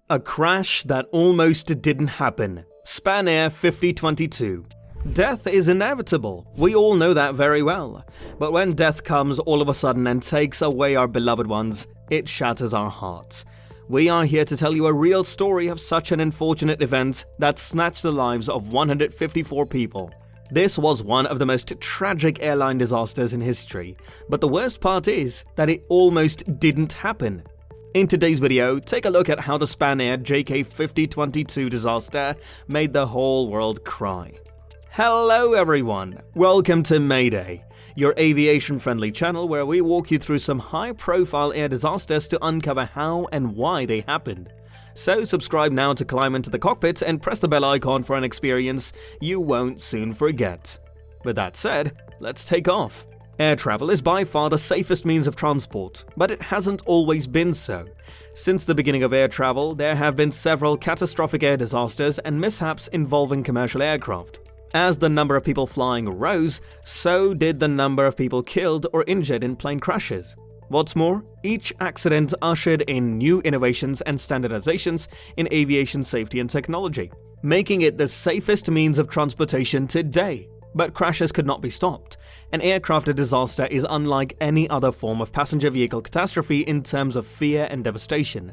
A crash that almost didn't happen. SPANAIR JK5022. Death is inevitable, we all know that very well. But when death comes all of a sudden and takes away our beloved ones, it shatters our hearts. We are here to tell you a real story of such an unfortunate event that snatched the lives of 154 people. This was one of the most tragic airline disasters in history, but the worst part is that it almost didn't happen. In today's video, take a look at how the SPANAIR JK5022 disaster made the whole world cry. Hello everyone, welcome to Mayday, your aviation-friendly channel where we walk you through some high-profile air disasters to uncover how and why they happened. So subscribe now to climb into the cockpit and press the bell icon for an experience you won't soon forget. With that said, let's take off. Air travel is by far the safest means of transport, but it hasn't always been so. Since the beginning of air travel, there have been several catastrophic air disasters and mishaps involving commercial aircraft. As the number of people flying rose, so did the number of people killed or injured in plane crashes. What's more, each accident ushered in new innovations and standardizations in aviation safety and technology, making it the safest means of transportation today. But crashes could not be stopped. An aircraft disaster is unlike any other form of passenger vehicle catastrophe in terms of fear and devastation.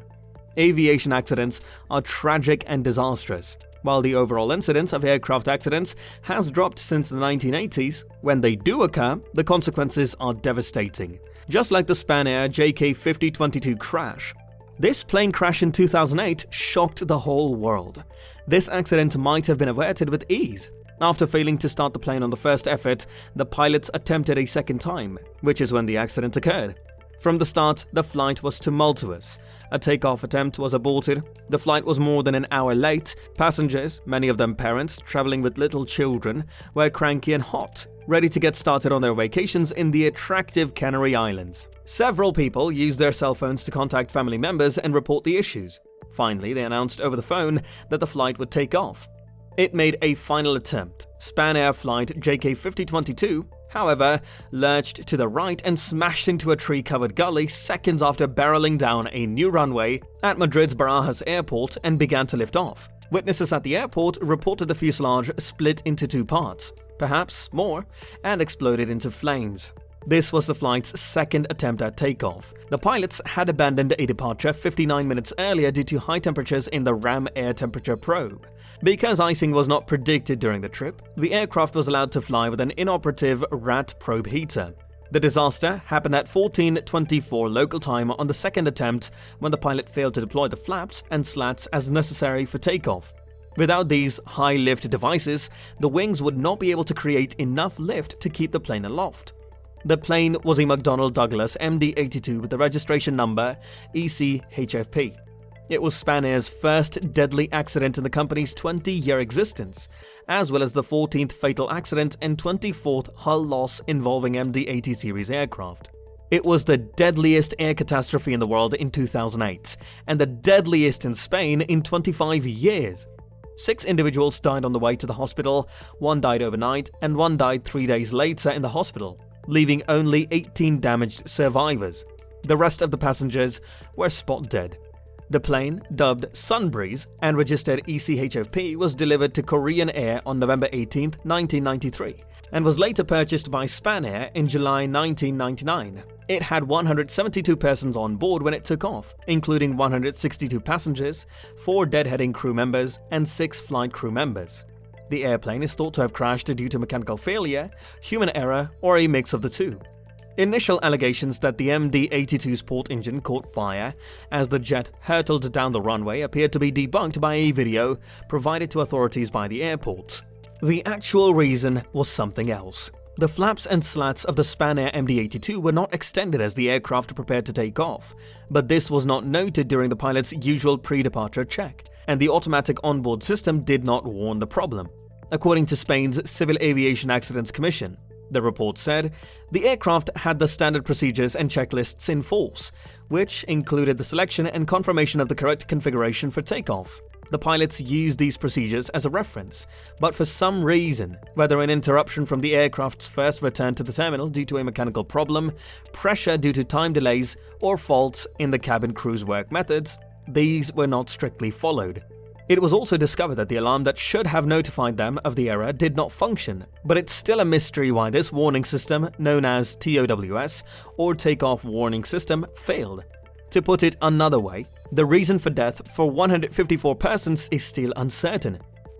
Aviation accidents are tragic and disastrous. While the overall incidence of aircraft accidents has dropped since the 1980s, when they do occur, the consequences are devastating. Just like the SPANAIR JK5022 crash. This plane crash in 2008 shocked the whole world. This accident might have been averted with ease. After failing to start the plane on the first effort, the pilots attempted a second time, which is when the accident occurred. From the start, the flight was tumultuous. A takeoff attempt was aborted. The flight was more than an hour late. Passengers, many of them parents traveling with little children, were cranky and hot, ready to get started on their vacations in the attractive Canary Islands. Several people used their cell phones to contact family members and report the issues. Finally, they announced over the phone that the flight would take off. It made a final attempt. SPANAIR flight JK5022, however, lurched to the right and smashed into a tree-covered gully seconds after barreling down a new runway at Madrid's Barajas airport and began to lift off. Witnesses at the airport reported the fuselage split into two parts, perhaps more, and exploded into flames. This was the flight's second attempt at takeoff. The pilots had abandoned a departure 59 minutes earlier due to high temperatures in the RAM air temperature probe. Because icing was not predicted during the trip, the aircraft was allowed to fly with an inoperative RAT probe heater. The disaster happened at 14:24 local time on the second attempt when the pilot failed to deploy the flaps and slats as necessary for takeoff. Without these high-lift devices, the wings would not be able to create enough lift to keep the plane aloft. The plane was a McDonnell Douglas MD-82 with the registration number ECHFP. It was SPANAIR's first deadly accident in the company's 20-year existence, as well as the 14th fatal accident and 24th hull loss involving MD-80 series aircraft. It was the deadliest air catastrophe in the world in 2008, and the deadliest in Spain in 25 years. 6 individuals died on the way to the hospital, 1 died overnight, and 1 died 3 days later in the hospital, leaving only 18 damaged survivors. The rest of the passengers were spot dead. The plane, dubbed Sunbreeze and registered ECHFP, was delivered to Korean Air on November 18, 1993, and was later purchased by SPANAIR in July 1999. It had 172 persons on board when it took off, including 162 passengers, 4 deadheading crew members, and 6 flight crew members. The airplane is thought to have crashed due to mechanical failure, human error, or a mix of the two. Initial allegations that the MD-82's port engine caught fire as the jet hurtled down the runway appeared to be debunked by a video provided to authorities by the airport. The actual reason was something else. The flaps and slats of the SPANAIR MD-82 were not extended as the aircraft prepared to take off, but this was not noted during the pilot's usual pre-departure check, and the automatic onboard system did not warn the problem. According to Spain's Civil Aviation Accidents Commission, the report said, the aircraft had the standard procedures and checklists in force, which included the selection and confirmation of the correct configuration for takeoff. The pilots used these procedures as a reference, but for some reason, whether an interruption from the aircraft's first return to the terminal due to a mechanical problem, pressure due to time delays, or faults in the cabin crew's work methods, these were not strictly followed. It was also discovered that the alarm that should have notified them of the error did not function, but it's still a mystery why this warning system, known as TOWS or Takeoff Warning System, failed. To put it another way, the reason for death for 154 persons is still uncertain.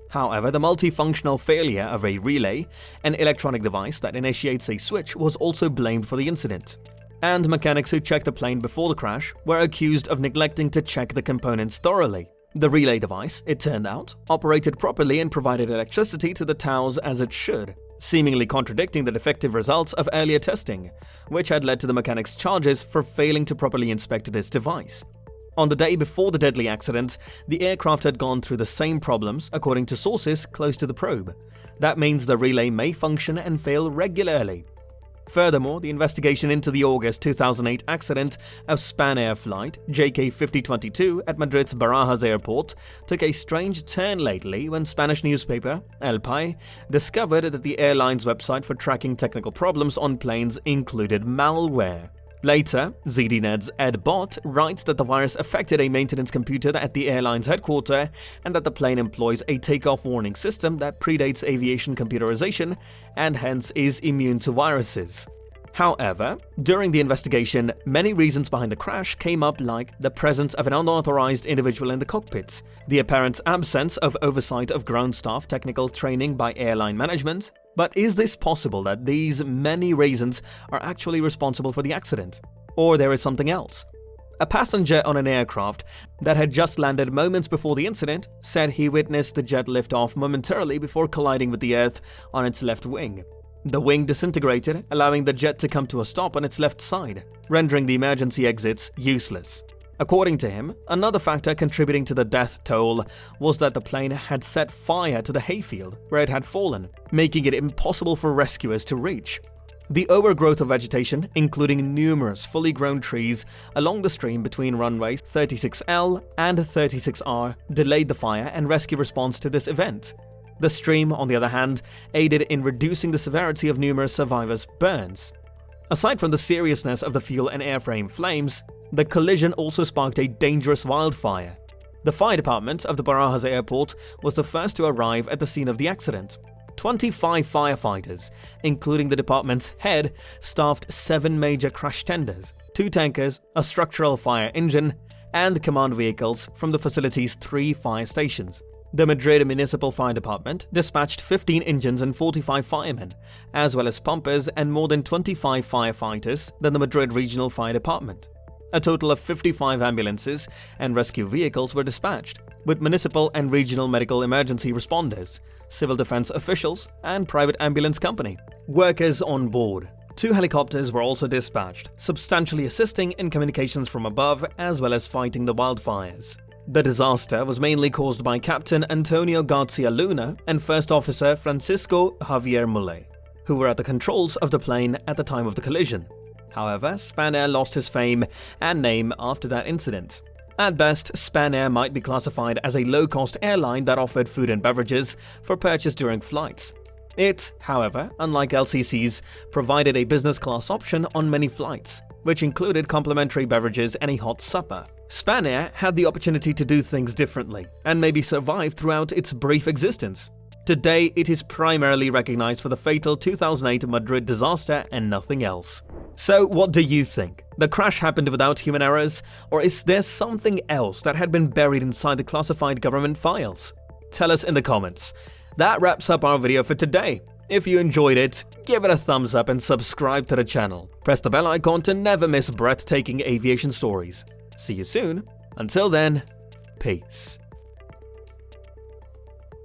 However, the multifunctional failure of a relay, an electronic device that initiates a switch, was also blamed for the incident. And mechanics who checked the plane before the crash were accused of neglecting to check the components thoroughly. The relay device, it turned out, operated properly and provided electricity to the towers as it should, seemingly contradicting the defective results of earlier testing, which had led to the mechanics' charges for failing to properly inspect this device. On the day before the deadly accident, the aircraft had gone through the same problems, according to sources close to the probe. That means the relay may function and fail regularly. Furthermore, the investigation into the August 2008 accident of SPANAIR flight JK5022 at Madrid's Barajas airport took a strange turn lately when Spanish newspaper El País discovered that the airline's website for tracking technical problems on planes included malware. Later, ZDNet's Ed Bot writes that the virus affected a maintenance computer at the airline's headquarters and that the plane employs a takeoff warning system that predates aviation computerization and hence is immune to viruses. However, during the investigation, many reasons behind the crash came up, like the presence of an unauthorized individual in the cockpits, the apparent absence of oversight of ground staff technical training by airline management. But is this possible that these many reasons are actually responsible for the accident? Or there is something else? A passenger on an aircraft that had just landed moments before the incident said he witnessed the jet lift off momentarily before colliding with the earth on its left wing. The wing disintegrated, allowing the jet to come to a stop on its left side, rendering the emergency exits useless. According to him, another factor contributing to the death toll was that the plane had set fire to the hayfield where it had fallen, making it impossible for rescuers to reach. The overgrowth of vegetation, including numerous fully grown trees along the stream between runways 36L and 36R, delayed the fire and rescue response to this event. The stream, on the other hand, aided in reducing the severity of numerous survivors' burns. Aside from the seriousness of the fuel and airframe flames, the collision also sparked a dangerous wildfire. The fire department of the Barajas airport was the first to arrive at the scene of the accident. 25 firefighters, including the department's head, staffed 7 major crash tenders, 2 tankers, a structural fire engine, and command vehicles from the facility's 3 fire stations. The Madrid Municipal Fire Department dispatched 15 engines and 45 firemen, as well as pumpers and more than 25 firefighters than the Madrid Regional Fire Department. A total of 55 ambulances and rescue vehicles were dispatched, with municipal and regional medical emergency responders, civil defense officials, and private ambulance company workers on board. 2 helicopters were also dispatched, substantially assisting in communications from above as well as fighting the wildfires. The disaster was mainly caused by Captain Antonio Garcia Luna and First Officer Francisco Javier Muley, who were at the controls of the plane at the time of the collision. However, SPANAIR lost his fame and name after that incident. At best, SPANAIR might be classified as a low-cost airline that offered food and beverages for purchase during flights. It, however, unlike LCCs, provided a business-class option on many flights, which included complimentary beverages and a hot supper. SPANAIR had the opportunity to do things differently and maybe survive throughout its brief existence. Today, it is primarily recognized for the fatal 2008 Madrid disaster and nothing else. So, what do you think? The crash happened without human errors, or is there something else that had been buried inside the classified government files? Tell us in the comments. That wraps up our video for today. If you enjoyed it, give it a thumbs up and subscribe to the channel. Press the bell icon to never miss breathtaking aviation stories. See you soon. Until then, peace.